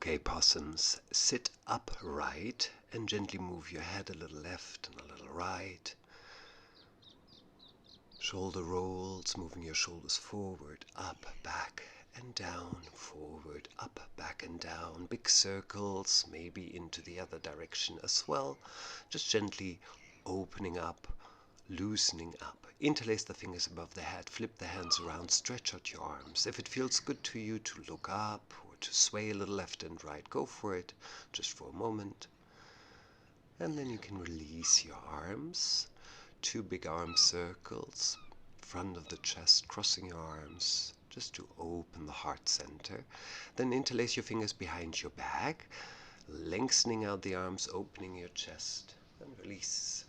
Okay, possums, sit upright and gently move your head a little left and a little right. Shoulder rolls, moving your shoulders forward, up, back, and down, forward, up, back, and down. Big circles, maybe into the other direction as well. Just gently opening up, loosening up. Interlace the fingers above the head, flip the hands around, stretch out your arms. If it feels good to you to look up or to sway a little left and right, go for it, just for a moment. And then you can release your arms. 2 big arm circles, front of the chest, crossing your arms, just to open the heart center. Then interlace your fingers behind your back, lengthening out the arms, opening your chest, and release.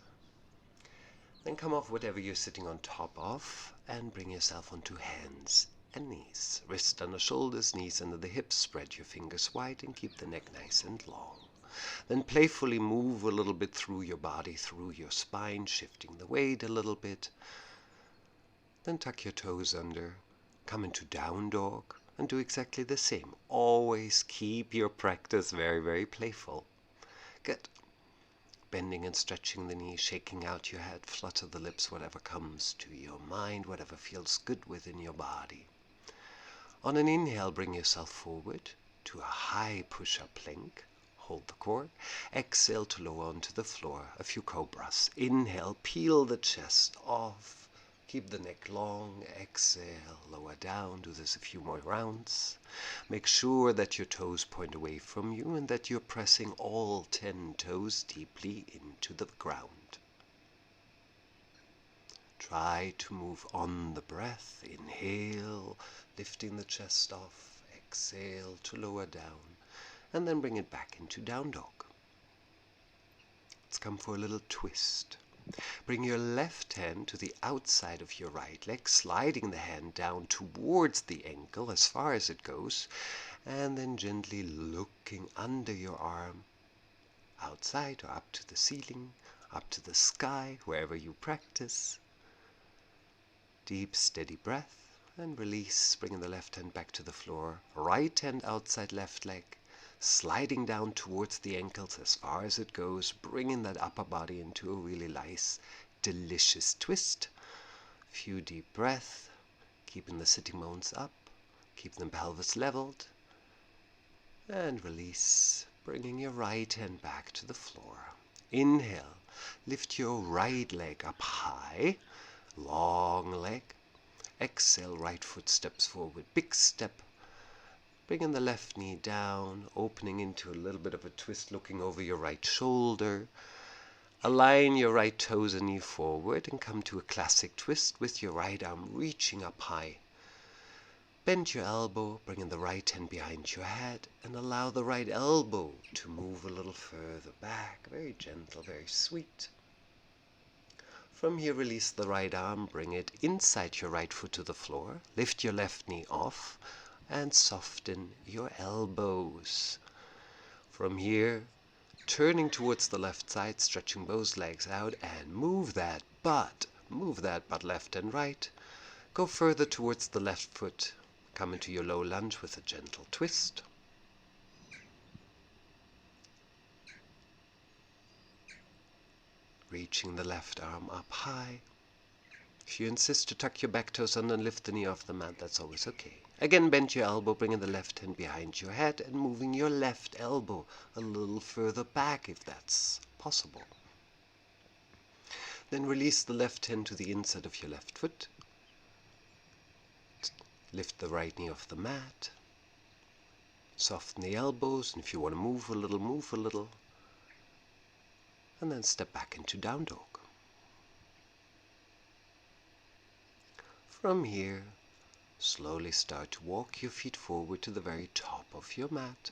Then come off whatever you're sitting on top of and bring yourself onto hands and knees. Wrists under shoulders, knees under the hips, spread your fingers wide and keep the neck nice and long. Then playfully move a little bit through your body, through your spine, shifting the weight a little bit. Then tuck your toes under, come into down dog and do exactly the same. Always keep your practice very, very playful. Good. Bending and stretching the knees, shaking out your head, flutter the lips, whatever comes to your mind, whatever feels good within your body. On an inhale, bring yourself forward to a high push-up plank. Hold the core. Exhale to lower onto the floor. A few cobras. Inhale, peel the chest off. Keep the neck long. Exhale, lower down. Do this a few more rounds. Make sure that your toes point away from you and that you're pressing all 10 toes deeply into the ground. Try to move on the breath. Inhale, lifting the chest off. Exhale to lower down. And then bring it back into down dog. Let's come for a little twist. Bring your left hand to the outside of your right leg, sliding the hand down towards the ankle as far as it goes, and then gently looking under your arm, outside or up to the ceiling, up to the sky, wherever you practice. Deep, steady breath, and release, bringing the left hand back to the floor, right hand outside left leg, sliding down towards the ankles as far as it goes, bringing that upper body into a really nice, delicious twist. Few deep breaths, keeping the sitting bones up, keep the pelvis leveled, and release, bringing your right hand back to the floor. Inhale, lift your right leg up high, long leg. Exhale, right foot steps forward, big step. Bringing the left knee down, opening into a little bit of a twist, looking over your right shoulder. Align your right toes and knee forward and come to a classic twist with your right arm reaching up high. Bend your elbow, bringing the right hand behind your head and allow the right elbow to move a little further back. Very gentle, very sweet. From here, release the right arm, bring it inside your right foot to the floor. Lift your left knee off and soften your elbows. From here, turning towards the left side, stretching both legs out and move that butt left and right. Go further towards the left foot. Come into your low lunge with a gentle twist. Reaching the left arm up high. If you insist to tuck your back toes under and lift the knee off the mat, that's always okay. Again, bend your elbow, bringing the left hand behind your head and moving your left elbow a little further back if that's possible. Then release the left hand to the inside of your left foot. Lift the right knee off the mat. Soften the elbows, and if you want to move a little, move a little. And then step back into down dog. From here, slowly start to walk your feet forward to the very top of your mat.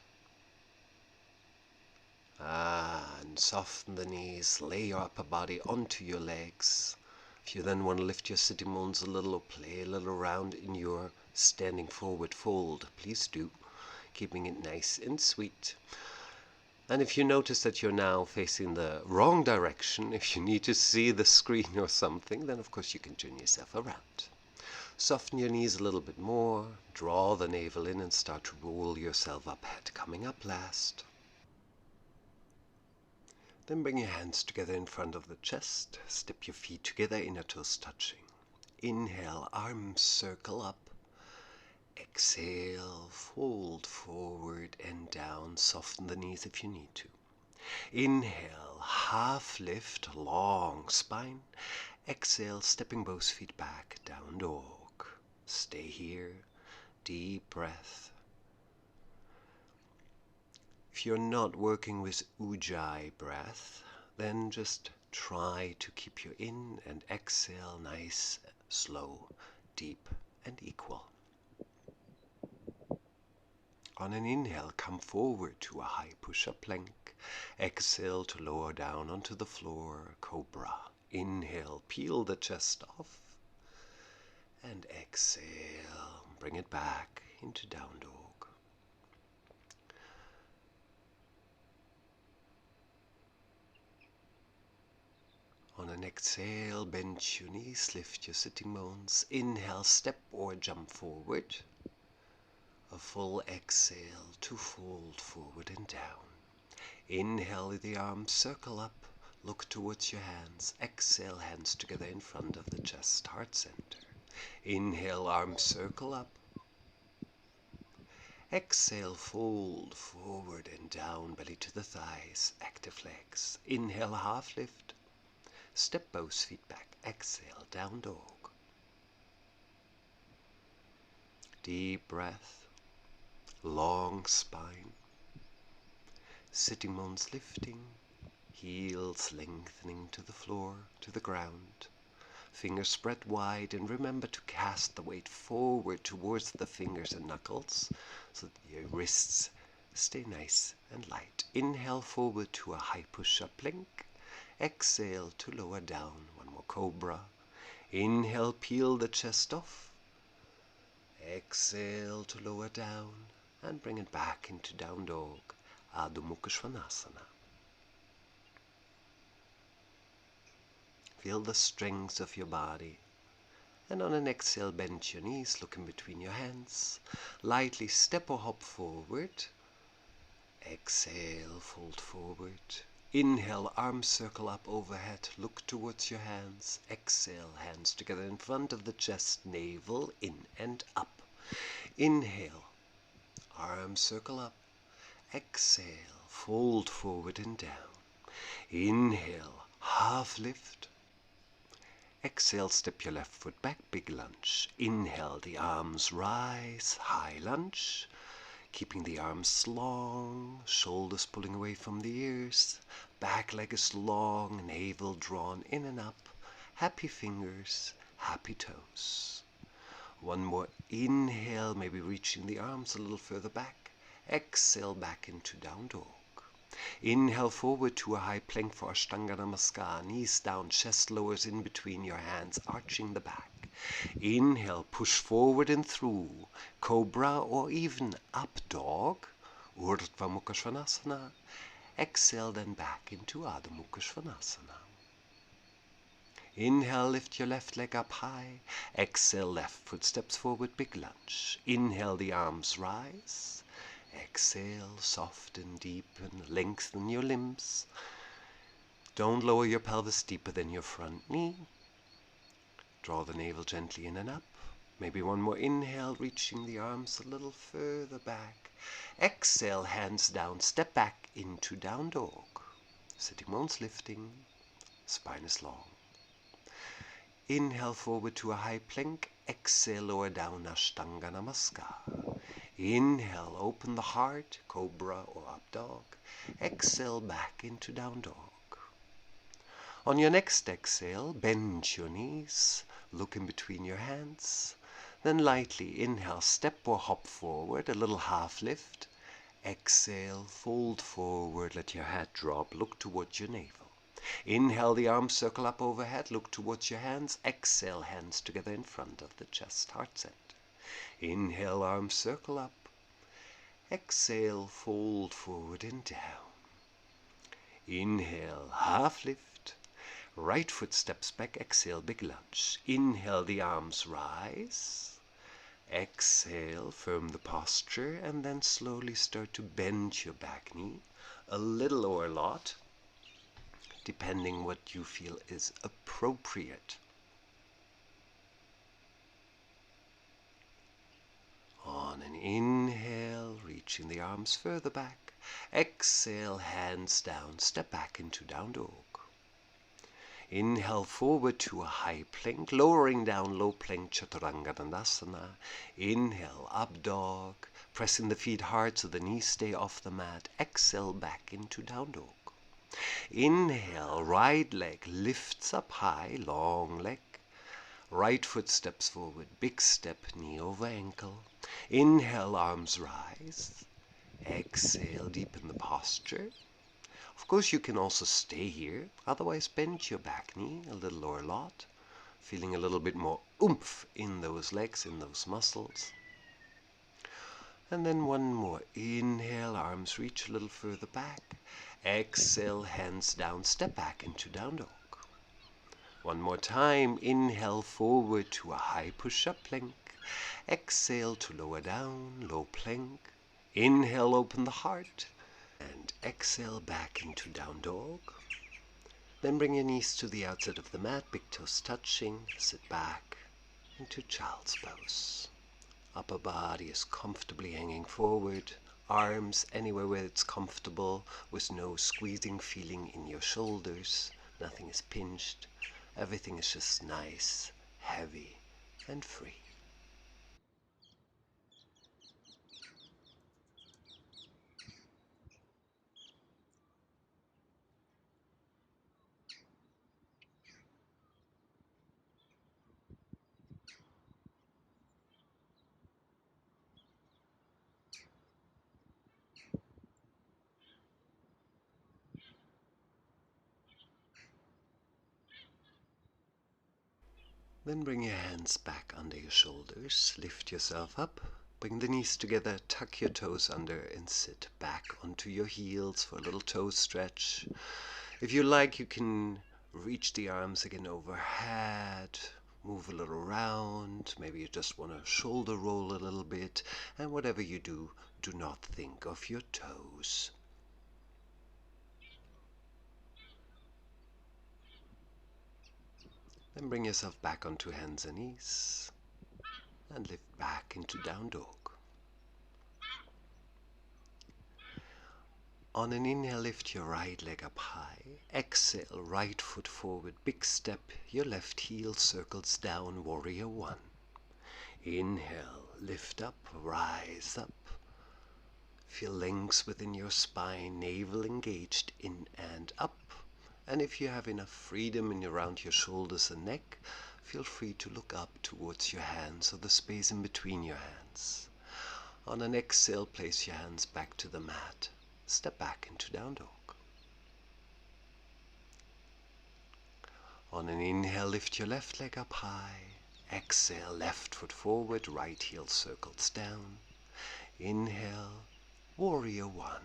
And soften the knees, lay your upper body onto your legs. If you then want to lift your sitting bones a little or play a little around in your standing forward fold, please do, keeping it nice and sweet. And if you notice that you're now facing the wrong direction, if you need to see the screen or something, then of course you can turn yourself around. Soften your knees a little bit more. Draw the navel in and start to roll yourself up, head coming up last. Then bring your hands together in front of the chest. Step your feet together, inner toes touching. Inhale, arms circle up. Exhale, fold forward and down. Soften the knees if you need to. Inhale, half lift, long spine. Exhale, stepping both feet back, down dog. Stay here, deep breath. If you're not working with Ujjayi breath, then just try to keep your in and exhale nice, slow, deep and equal. On an inhale, come forward to a high push-up plank. Exhale to lower down onto the floor, cobra. Inhale, peel the chest off. And exhale, bring it back into down dog. On an exhale, bend your knees, lift your sitting bones. Inhale, step or jump forward. A full exhale to fold forward and down. Inhale, the arms circle up, look towards your hands. Exhale, hands together in front of the chest, heart center. Inhale, arms circle up. Exhale, fold forward and down, belly to the thighs, active legs. Inhale, half lift. Step both feet back. Exhale, down dog. Deep breath, long spine. Sitting bones lifting, heels lengthening to the floor, to the ground. Fingers spread wide, and remember to cast the weight forward towards the fingers and knuckles so that your wrists stay nice and light. Inhale forward to a high push-up plank. Exhale to lower down. One more cobra. Inhale, peel the chest off. Exhale to lower down and bring it back into down dog, Adho Mukha Svanasana. Feel the strength of your body. And on an exhale, bend your knees, look in between your hands. Lightly step or hop forward. Exhale, fold forward. Inhale, arms circle up overhead, look towards your hands. Exhale, hands together in front of the chest, navel in and up. Inhale, arms circle up. Exhale, fold forward and down. Inhale, half lift. Exhale, step your left foot back, big lunge. Inhale, the arms rise, high lunge. Keeping the arms long, shoulders pulling away from the ears. Back leg is long, navel drawn in and up. Happy fingers, happy toes. One more inhale, maybe reaching the arms a little further back. Exhale, back into down dog. Inhale forward to a high plank for Ashtanga Namaskar. Knees down, chest lowers in between your hands, arching the back. Inhale, push forward and through. Cobra or even up dog. Urdhva Mukha Svanasana. Exhale, then back into Adho Mukha Svanasana. Inhale, lift your left leg up high. Exhale, left foot steps forward, big lunge. Inhale, the arms rise. Exhale, soften, deepen, lengthen your limbs. Don't lower your pelvis deeper than your front knee. Draw the navel gently in and up. Maybe one more inhale, reaching the arms a little further back. Exhale, hands down, step back into down dog. Sitting bones lifting, spine is long. Inhale forward to a high plank. Exhale, lower down, Ashtanga Namaskar. Inhale, open the heart, cobra or up dog. Exhale, back into down dog. On your next exhale, bend your knees, look in between your hands. Then lightly inhale, step or hop forward, a little half lift. Exhale, fold forward, let your head drop, look towards your navel. Inhale, the arms circle up overhead, look towards your hands. Exhale, hands together in front of the chest, heart center. Inhale, arms circle up. Exhale, fold forward and down. Inhale, half lift. Right foot steps back, exhale, big lunge. Inhale, the arms rise. Exhale, firm the posture, and then slowly start to bend your back knee, a little or a lot, depending what you feel is appropriate. On an inhale, reaching the arms further back. Exhale, hands down, step back into down dog. Inhale forward to a high plank, lowering down, low plank, chaturanga dandasana. Inhale, up dog, pressing the feet hard so the knees stay off the mat. Exhale, back into down dog. Inhale, right leg lifts up high, long leg. Right foot steps forward, big step, knee over ankle. Inhale, arms rise. Exhale, deepen the posture. Of course, you can also stay here, otherwise bend your back knee a little or a lot, feeling a little bit more oomph in those legs, in those muscles. And then one more. Inhale, arms reach a little further back. Exhale, hands down, step back into down dog. One more time. Inhale forward to a high push-up plank. Exhale to lower down, low plank. Inhale, open the heart. And exhale back into down dog. Then bring your knees to the outside of the mat, big toes touching. Sit back into child's pose. Upper body is comfortably hanging forward. Arms anywhere where it's comfortable, with no squeezing feeling in your shoulders. Nothing is pinched. Everything is just nice, heavy, and free. Then bring your hands back under your shoulders, lift yourself up, bring the knees together, tuck your toes under and sit back onto your heels for a little toe stretch. If you like, you can reach the arms again overhead, move a little around, maybe you just want to shoulder roll a little bit, and whatever you do, do not think of your toes. Then bring yourself back onto hands and knees and lift back into down dog. On an inhale, lift your right leg up high. Exhale, right foot forward, big step. Your left heel circles down, warrior one. Inhale, lift up, rise up. Feel length within your spine, navel engaged in and up. And if you have enough freedom in around your shoulders and neck, feel free to look up towards your hands or the space in between your hands. On an exhale, place your hands back to the mat. Step back into down dog. On an inhale, lift your left leg up high. Exhale, left foot forward, right heel circles down. Inhale, warrior one.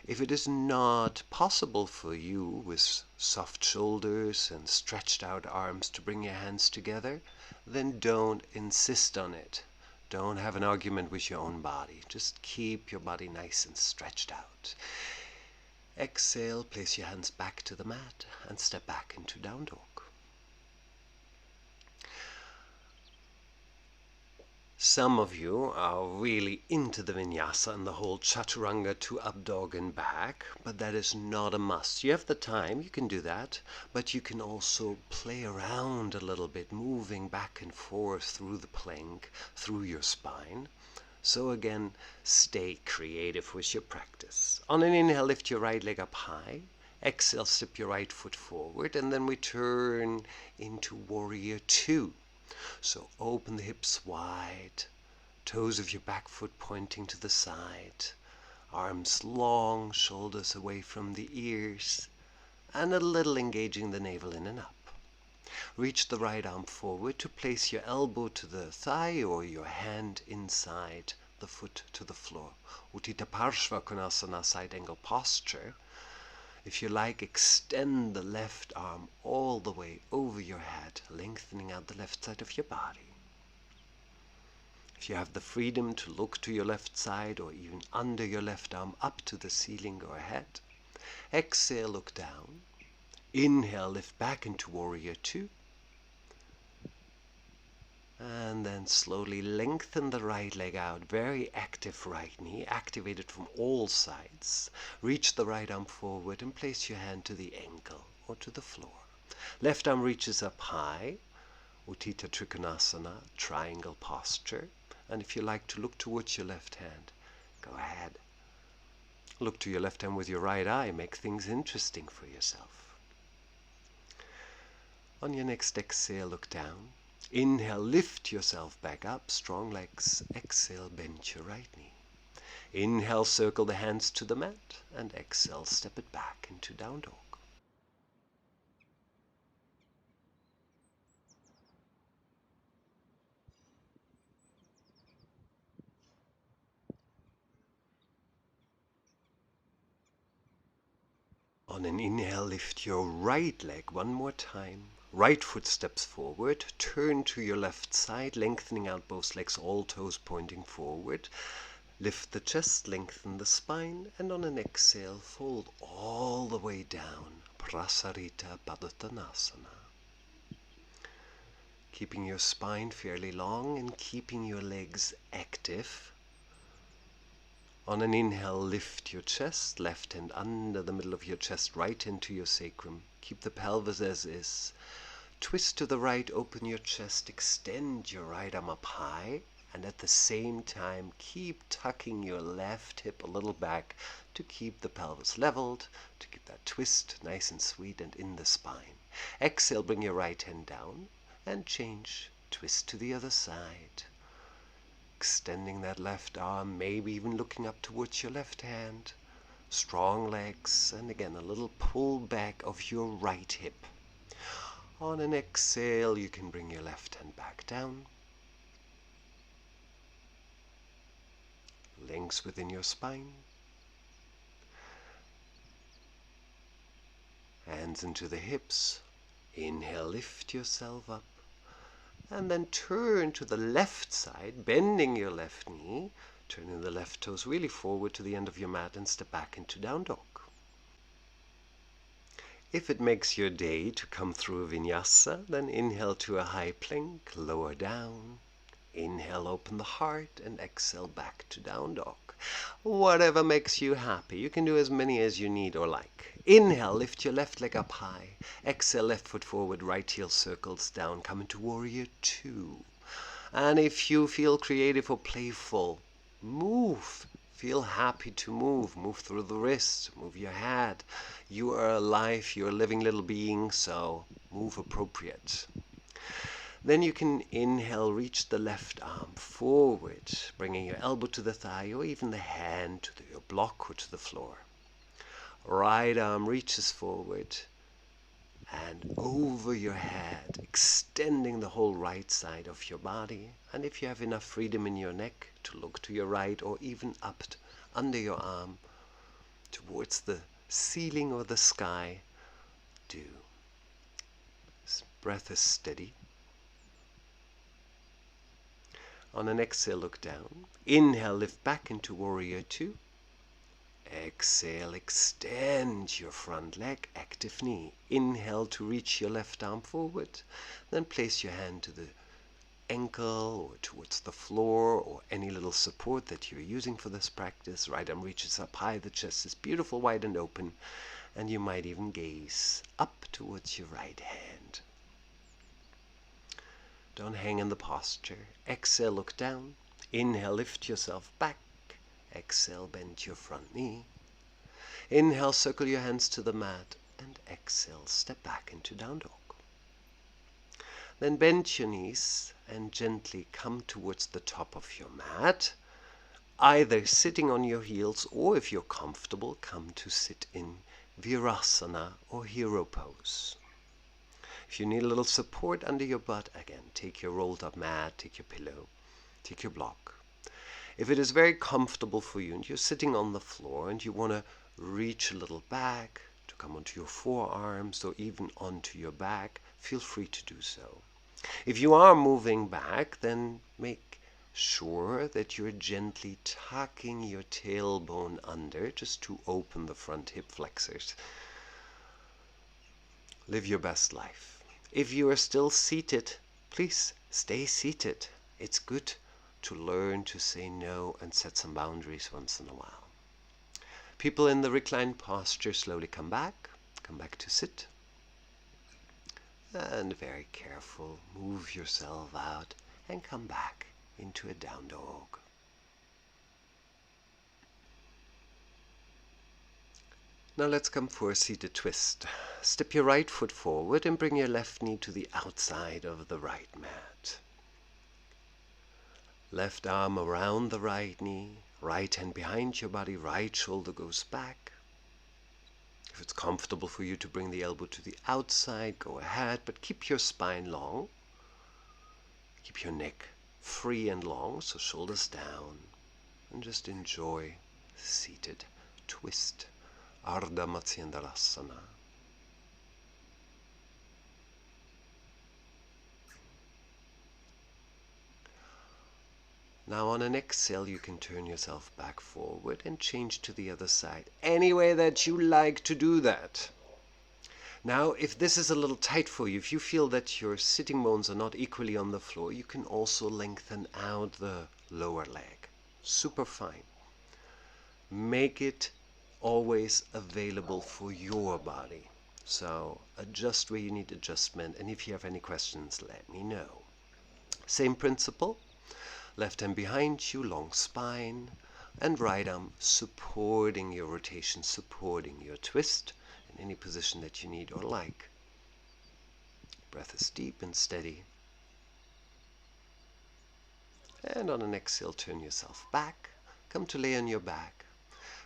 If it is not possible for you with soft shoulders and stretched out arms to bring your hands together, then don't insist on it. Don't have an argument with your own body. Just keep your body nice and stretched out. Exhale, place your hands back to the mat and step back into down dog. Some of you are really into the vinyasa and the whole chaturanga to up dog and back, but that is not a must. You have the time, you can do that, but you can also play around a little bit, moving back and forth through the plank, through your spine. So again, stay creative with your practice. On an inhale, lift your right leg up high. Exhale, step your right foot forward, and then we turn into warrior two. So open the hips wide, toes of your back foot pointing to the side, arms long, shoulders away from the ears, and a little engaging the navel in and up. Reach the right arm forward to place your elbow to the thigh or your hand inside the foot to the floor. Utthita Parshva Konasana, side angle posture. If you like, extend the left arm all the way over your head, lengthening out the left side of your body. If you have the freedom to look to your left side or even under your left arm up to the ceiling, go ahead. Exhale, look down. Inhale, lift back into Warrior Two. And then slowly lengthen the right leg out, very active right knee, activated from all sides. Reach the right arm forward and place your hand to the ankle or to the floor. Left arm reaches up high, Utthita Trikonasana, triangle posture. And if you like to look towards your left hand, go ahead. Look to your left hand with your right eye, make things interesting for yourself. On your next exhale, look down. Inhale, lift yourself back up, strong legs. Exhale, bend your right knee. Inhale, circle the hands to the mat, and exhale, step it back into down dog. On an inhale, lift your right leg one more time. Right foot steps forward, turn to your left side, lengthening out both legs, all toes pointing forward. Lift the chest, lengthen the spine, and on an exhale, fold all the way down. Prasarita Padottanasana. Keeping your spine fairly long and keeping your legs active. On an inhale, lift your chest, left hand under the middle of your chest, right hand to your sacrum. Keep the pelvis as is. Twist to the right, open your chest, extend your right arm up high, and at the same time keep tucking your left hip a little back to keep the pelvis leveled, to keep that twist nice and sweet and in the spine. Exhale, bring your right hand down and change. Twist to the other side. Extending that left arm, maybe even looking up towards your left hand. Strong legs, and again a little pull back of your right hip. On an exhale, you can bring your left hand back down. Lengths within your spine. Hands into the hips. Inhale, lift yourself up. And then turn to the left side, bending your left knee. Turning the left toes really forward to the end of your mat and step back into down dog. If it makes your day to come through a vinyasa, then inhale to a high plank, lower down. Inhale, open the heart, and exhale back to down dog. Whatever makes you happy. You can do as many as you need or like. Inhale, lift your left leg up high. Exhale, left foot forward, right heel circles down. Come into Warrior Two. And if you feel creative or playful, move. Feel happy to move. Move through the wrists, move your head. You are alive, you're a living little being, so move appropriate. Then you can inhale, reach the left arm forward, bringing your elbow to the thigh or even the hand to your block or to the floor. Right arm reaches forward and over your head, extending the whole right side of your body. And if you have enough freedom in your neck to look to your right or even up under your arm towards the ceiling or the sky, do. Breath is steady. On an exhale, look down. Inhale, lift back into Warrior Two. Exhale, extend your front leg, active knee. Inhale to reach your left arm forward. Then place your hand to the ankle or towards the floor or any little support that you're using for this practice. Right arm reaches up high, the chest is beautiful, wide and open. And you might even gaze up towards your right hand. Don't hang in the posture. Exhale, look down. Inhale, lift yourself back. Exhale, bend your front knee. Inhale, circle your hands to the mat. And exhale, step back into down dog. Then bend your knees and gently come towards the top of your mat. Either sitting on your heels or, if you're comfortable, come to sit in Virasana or hero pose. If you need a little support under your butt, again, take your rolled up mat, take your pillow, take your block. If it is very comfortable for you and you're sitting on the floor and you want to reach a little back, to come onto your forearms or even onto your back, feel free to do so. If you are moving back, then make sure that you're gently tucking your tailbone under just to open the front hip flexors. Live your best life. If you are still seated, please stay seated. It's good to learn to say no and set some boundaries once in a while. People in the reclined posture slowly come back to sit. And very careful, move yourself out and come back into a down dog. Now let's come for a seated twist. Step your right foot forward and bring your left knee to the outside of the right mat. Left arm around the right knee, right hand behind your body, right shoulder goes back. If it's comfortable for you to bring the elbow to the outside, go ahead, but keep your spine long. Keep your neck free and long, so shoulders down. And just enjoy seated twist. Ardha Matsyendrasana. Now on an exhale, you can turn yourself back forward and change to the other side, any way that you like to do that. Now, if this is a little tight for you, if you feel that your sitting bones are not equally on the floor, you can also lengthen out the lower leg. Super fine. Make it always available for your body. So adjust where you need adjustment, and if you have any questions, let me know. Same principle. Left hand behind you, long spine, and right arm supporting your rotation, supporting your twist in any position that you need or like. Breath is deep and steady. And on an exhale, turn yourself back. Come to lay on your back.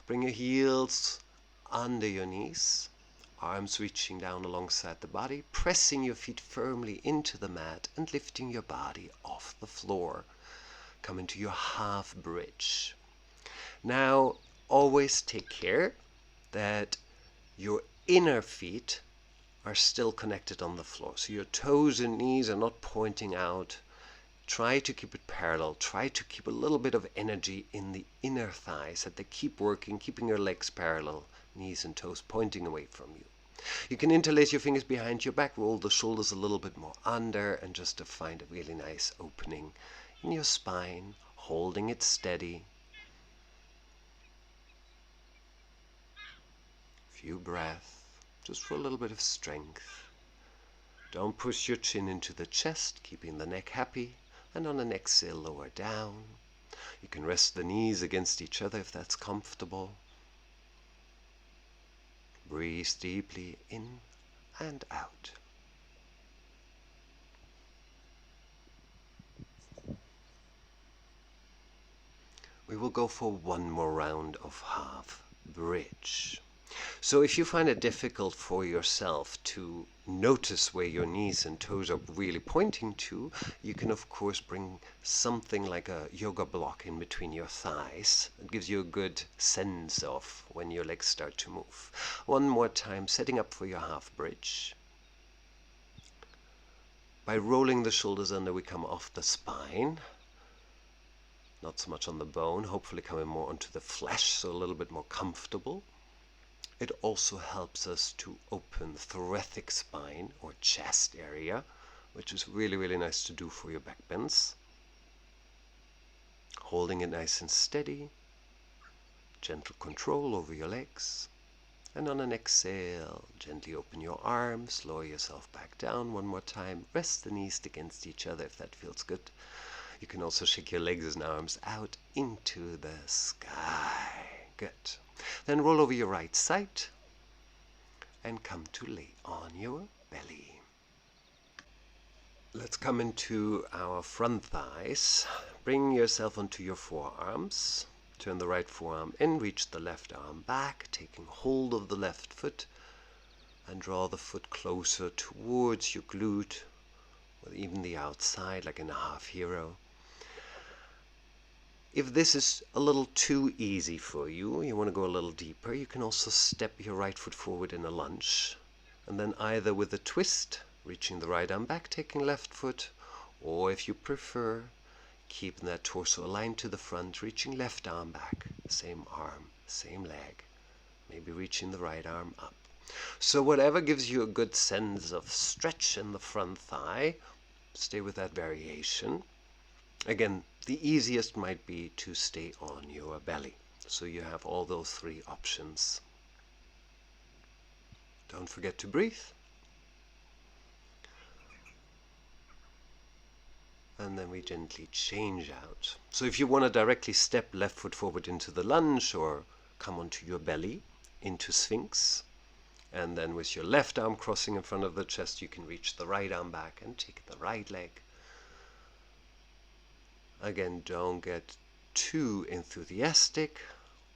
Bring your heels under your knees, arms reaching down alongside the body, pressing your feet firmly into the mat and lifting your body off the floor. Come into your half bridge. Now, always take care that your inner feet are still connected on the floor. So your toes and knees are not pointing out. Try to keep it parallel. Try to keep a little bit of energy in the inner thighs, that they keep working, keeping your legs parallel, knees and toes pointing away from you. You can interlace your fingers behind your back, roll the shoulders a little bit more under, and just to find a really nice opening in your spine, holding it steady. Few breaths, just for a little bit of strength. Don't push your chin into the chest, keeping the neck happy, and on an exhale, lower down. You can rest the knees against each other if that's comfortable. Breathe deeply in and out. We will go for one more round of half bridge. So if you find it difficult for yourself to notice where your knees and toes are really pointing to, you can of course bring something like a yoga block in between your thighs. It gives you a good sense of when your legs start to move. One more time, setting up for your half bridge. By rolling the shoulders under, we come off the spine. Not so much on the bone, hopefully coming more onto the flesh, so a little bit more comfortable. It also helps us to open thoracic spine or chest area, which is really, really nice to do for your back bends. Holding it nice and steady. Gentle control over your legs. And on an exhale, gently open your arms, lower yourself back down one more time. Rest the knees against each other if that feels good. You can also shake your legs and arms out into the sky. Good. Then roll over your right side and come to lay on your belly. Let's come into our front thighs. Bring yourself onto your forearms. Turn the right forearm in, reach the left arm back, taking hold of the left foot, and draw the foot closer towards your glute, or even the outside, like in a half hero. If this is a little too easy for you, you want to go a little deeper, you can also step your right foot forward in a lunge. And then either with a twist, reaching the right arm back, taking left foot, or if you prefer, keeping that torso aligned to the front, reaching left arm back, same arm, same leg, maybe reaching the right arm up. So whatever gives you a good sense of stretch in the front thigh, stay with that variation. Again, the easiest might be to stay on your belly. So you have all those three options. Don't forget to breathe. And then we gently change out. So if you want to directly step left foot forward into the lunge or come onto your belly into Sphinx, and then with your left arm crossing in front of the chest, you can reach the right arm back and take the right leg. Again, don't get too enthusiastic.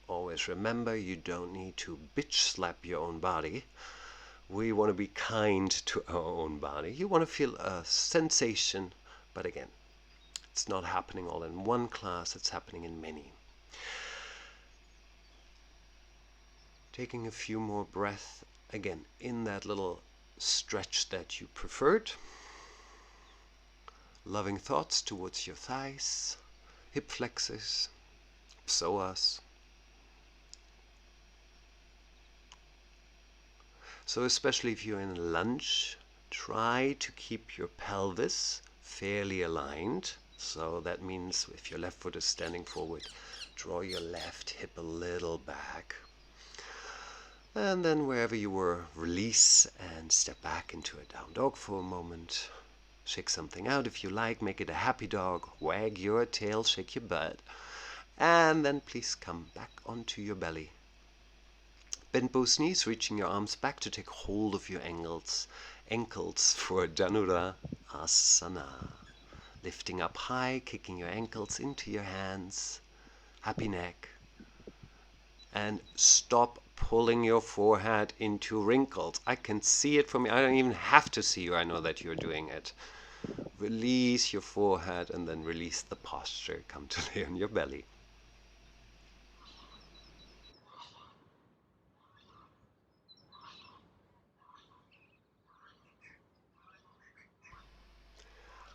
Always remember, you don't need to bitch slap your own body. We want to be kind to our own body. You want to feel a sensation, but again, it's not happening all in one class, it's happening in many. Taking a few more breaths, again, in that little stretch that you preferred. Loving thoughts towards your thighs, hip flexors, psoas. So especially if you're in a lunge, try to keep your pelvis fairly aligned. So that means if your left foot is standing forward, draw your left hip a little back. And then wherever you were, release and step back into a down dog for a moment. Shake something out if you like, make it a happy dog, wag your tail, shake your butt, and then please come back onto your belly. Bend both knees, reaching your arms back to take hold of your ankles for Dhanura Asana. Lifting up high, kicking your ankles into your hands, happy neck, and stop pulling your forehead into wrinkles. I can see it from you. I don't even have to see you. I know that you're doing it. Release your forehead and then release the posture. Come to lay on your belly.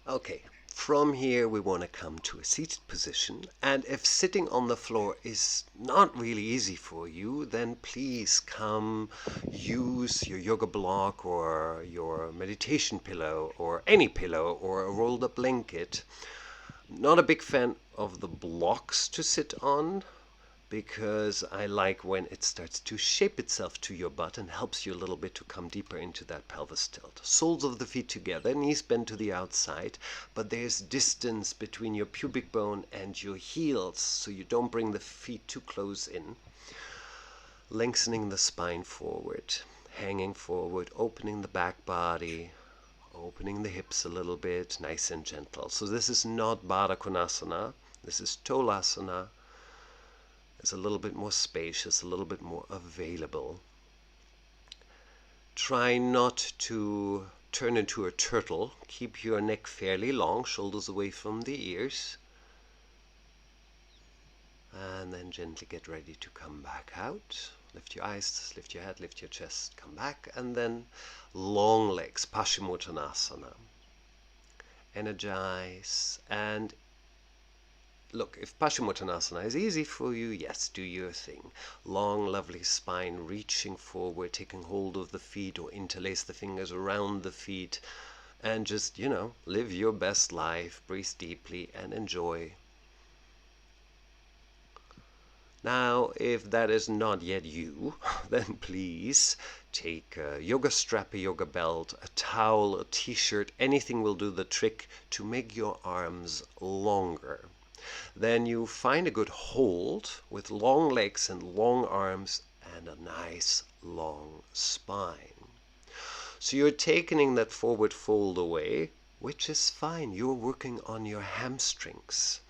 Okay, from here we want to come to a seated position, and if sitting on the floor is not really easy for you, then please come use your yoga block or your meditation pillow or any pillow or a rolled up blanket. Not a big fan of the blocks to sit on, because I like when it starts to shape itself to your butt and helps you a little bit to come deeper into that pelvis tilt. Soles of the feet together, knees bent to the outside, but there's distance between your pubic bone and your heels, so you don't bring the feet too close in. Lengthening the spine forward, hanging forward, opening the back body, opening the hips a little bit, nice and gentle. So this is not Baddha Konasana, this is Tolasana. It's a little bit more spacious, a little bit more available. Try not to turn into a turtle. Keep your neck fairly long, shoulders away from the ears. And then gently get ready to come back out. Lift your eyes, lift your head, lift your chest, come back. And then long legs, Paschimottanasana. Energize and look, if Paschimottanasana is easy for you, yes, do your thing. Long, lovely spine, reaching forward, taking hold of the feet or interlace the fingers around the feet. And just, live your best life, breathe deeply and enjoy. Now, if that is not yet you, then please take a yoga strap, a yoga belt, a towel, a t-shirt, anything will do the trick to make your arms longer. Then you find a good hold with long legs and long arms and a nice long spine. So you're taking that forward fold away, which is fine. You're working on your hamstrings.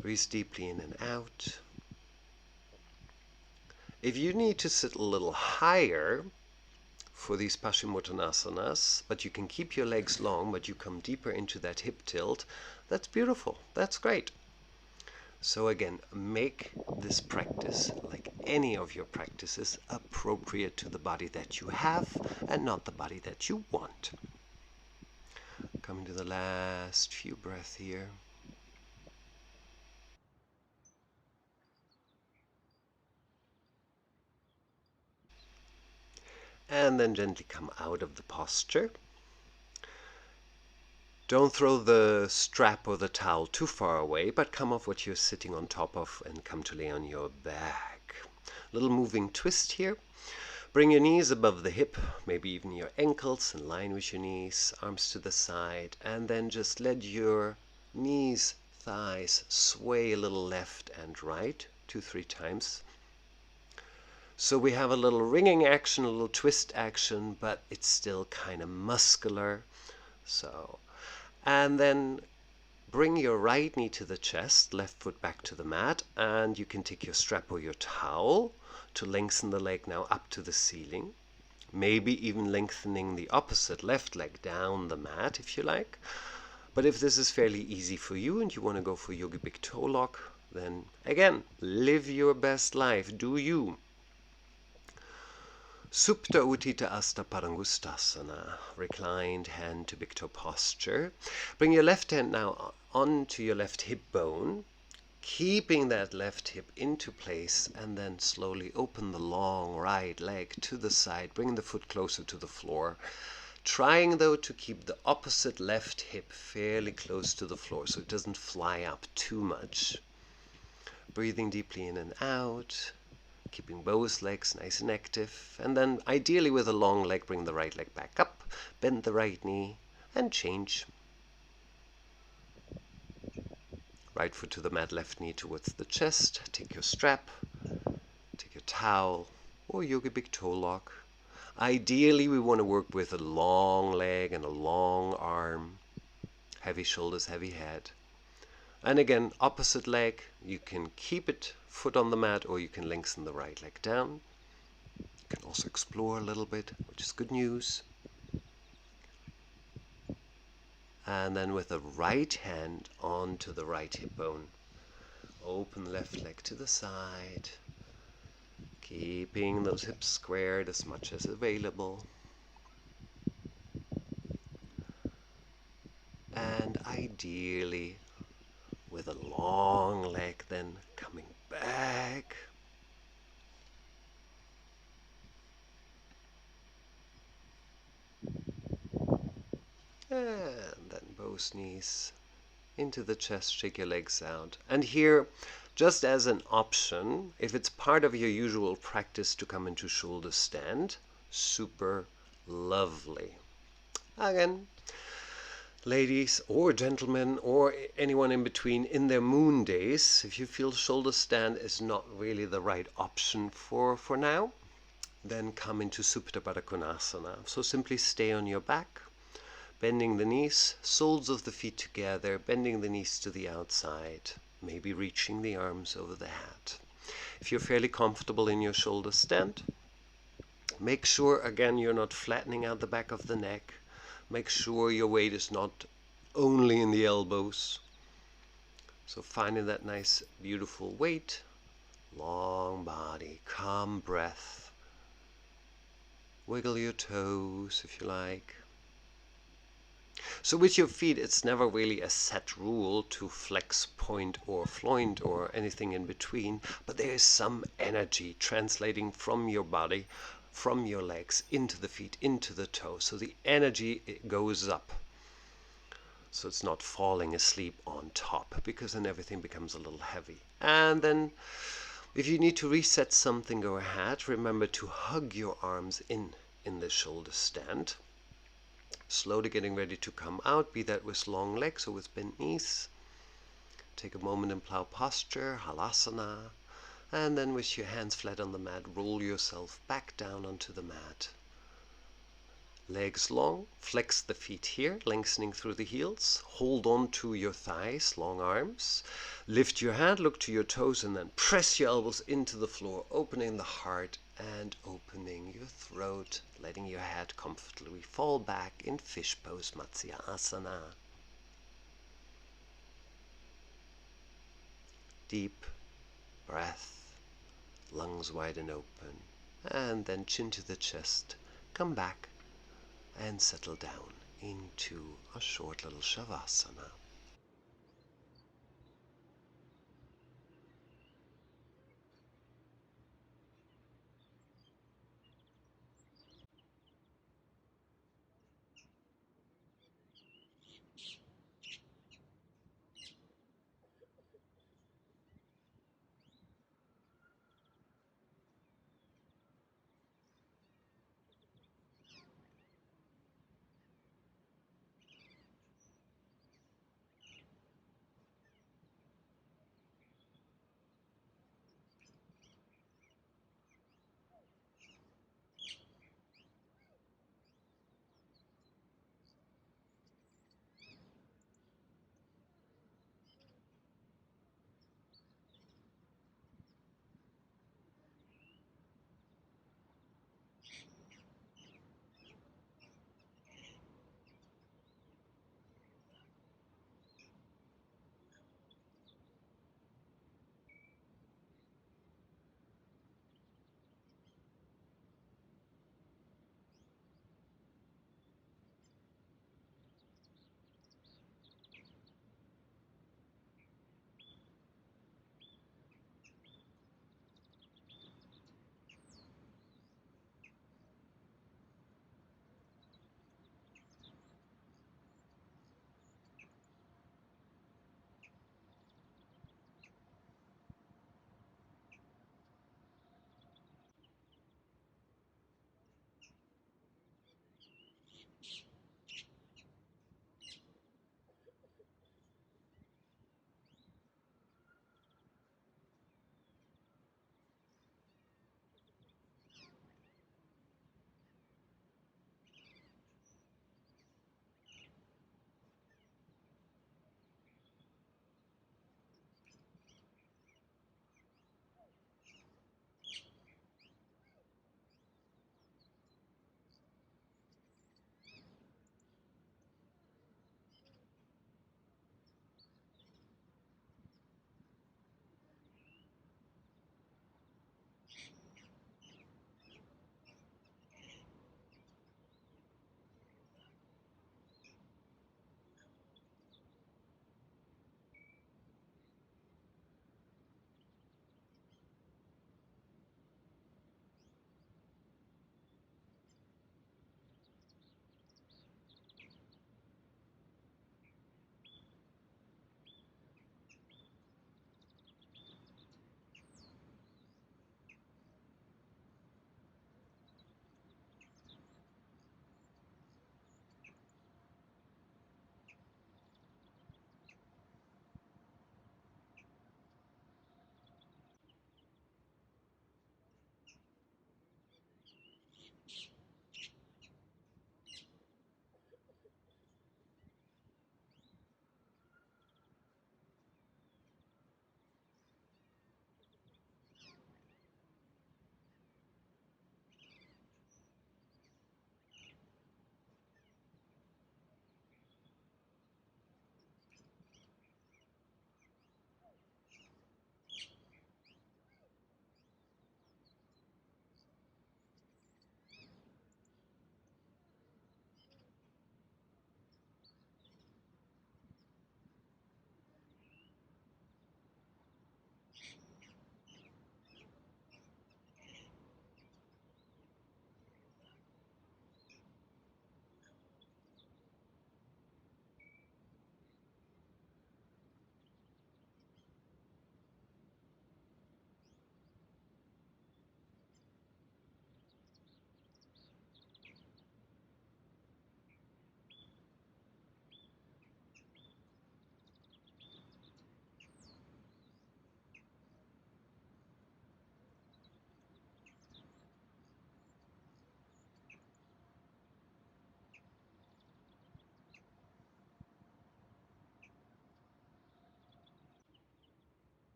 Breathe deeply in and out. If you need to sit a little higher, for these Paschimottanasana, but you can keep your legs long, but you come deeper into that hip tilt. That's beautiful. That's great. So again, make this practice, like any of your practices, appropriate to the body that you have and not the body that you want. Coming to the last few breaths here. And then gently come out of the posture. Don't throw the strap or the towel too far away, but come off what you're sitting on top of and come to lay on your back. Little moving twist here. Bring your knees above the hip, maybe even your ankles in line with your knees, arms to the side, and then just let your knees, thighs sway a little left and right 2-3 times. So we have a little ringing action, a little twist action, but it's still kind of muscular. And then bring your right knee to the chest, left foot back to the mat, and you can take your strap or your towel to lengthen the leg now up to the ceiling. Maybe even lengthening the opposite left leg down the mat if you like. But if this is fairly easy for you and you want to go for Yogi Big Toe Lock, then again, live your best life. Do you. Supta Uttita Asta Padangustasana, reclined hand to big toe posture. Bring your left hand now onto your left hip bone, keeping that left hip into place, and then slowly open the long right leg to the side, bring the foot closer to the floor, trying though to keep the opposite left hip fairly close to the floor so it doesn't fly up too much. Breathing deeply in and out. Keeping both legs nice and active, and then ideally with a long leg, bring the right leg back up, bend the right knee, and change. Right foot to the mat, left knee towards the chest. Take your strap, take your towel, or Yogi Big Toe Lock. Ideally, we want to work with a long leg and a long arm, heavy shoulders, heavy head. And again, opposite leg, you can keep it foot on the mat or you can lengthen the right leg down. You can also explore a little bit, which is good news. And then with the right hand onto the right hip bone, open the left leg to the side, keeping those hips squared as much as available. And ideally, with a long leg then coming back. And then both knees into the chest, shake your legs out. And here, just as an option, if it's part of your usual practice to come into shoulder stand, super lovely. Again, ladies or gentlemen or anyone in between, in their moon days, if you feel shoulder stand is not really the right option for now, then come into Supta Baddha Konasana. So simply stay on your back, bending the knees, soles of the feet together, bending the knees to the outside, maybe reaching the arms over the head. If you're fairly comfortable in your shoulder stand, make sure again you're not flattening out the back of the neck. Make sure your weight is not only in the elbows. So finding that nice, beautiful weight, long body, calm breath. Wiggle your toes if you like. So with your feet, it's never really a set rule to flex, point, or floint, or anything in between, but there is some energy translating from your body, from your legs into the feet, into the toes. So the energy, it goes up. So it's not falling asleep on top, because then everything becomes a little heavy. And then if you need to reset something, go ahead. Remember to hug your arms in the shoulder stand. Slowly getting ready to come out, be that with long legs or with bent knees. Take a moment in plow posture, halasana. And then with your hands flat on the mat, roll yourself back down onto the mat. Legs long, flex the feet here, lengthening through the heels. Hold on to your thighs, long arms. Lift your hand, look to your toes, and then press your elbows into the floor, opening the heart and opening your throat, letting your head comfortably fall back in fish pose Matsyasana. Deep breath, lungs wide and open, and then chin to the chest. Come back and settle down into a short little Savasana.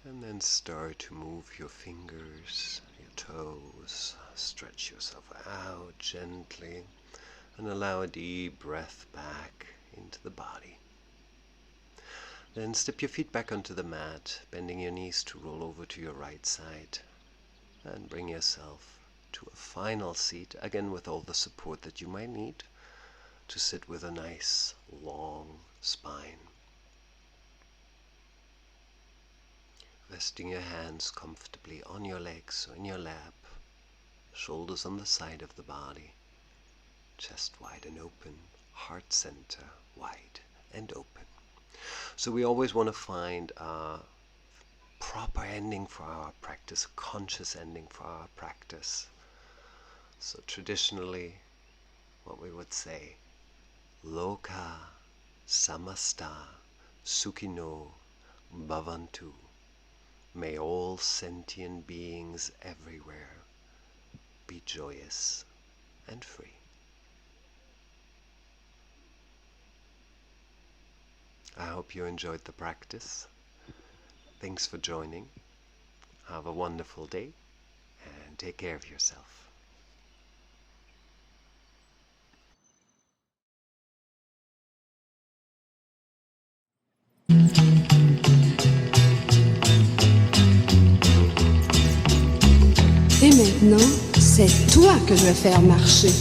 And then start to move your fingers, your toes. Stretch yourself out gently and allow a deep breath back into the body. Then step your feet back onto the mat, bending your knees to roll over to your right side. And bring yourself to a final seat, again with all the support that you might need to sit with a nice long spine. Resting your hands comfortably on your legs or in your lap, shoulders on the side of the body, chest wide and open, heart center wide and open. So we always want to find a proper ending for our practice, a conscious ending for our practice. So traditionally, what we would say, Loka samasta sukhino bhavantu. May all sentient beings everywhere be joyous and free. I hope you enjoyed the practice. Thanks for joining. Have a wonderful day and take care of yourself. Et maintenant, c'est toi que je vais faire marcher.